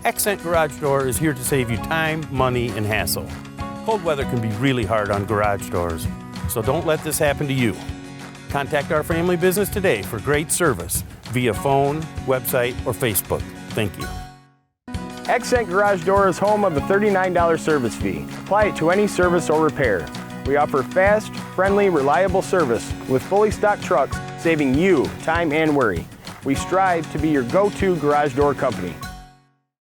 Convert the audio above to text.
Accent Garage Door is here to save you time, money, and hassle. Cold weather can be really hard on garage doors, so don't let this happen to you. Contact our family business today for great service via phone, website, or Facebook. Thank you. Accent Garage Door is home of a $39 service fee. Apply it to any service or repair. We offer fast, friendly, reliable service with fully stocked trucks, saving you time and worry. We strive to be your go-to garage door company.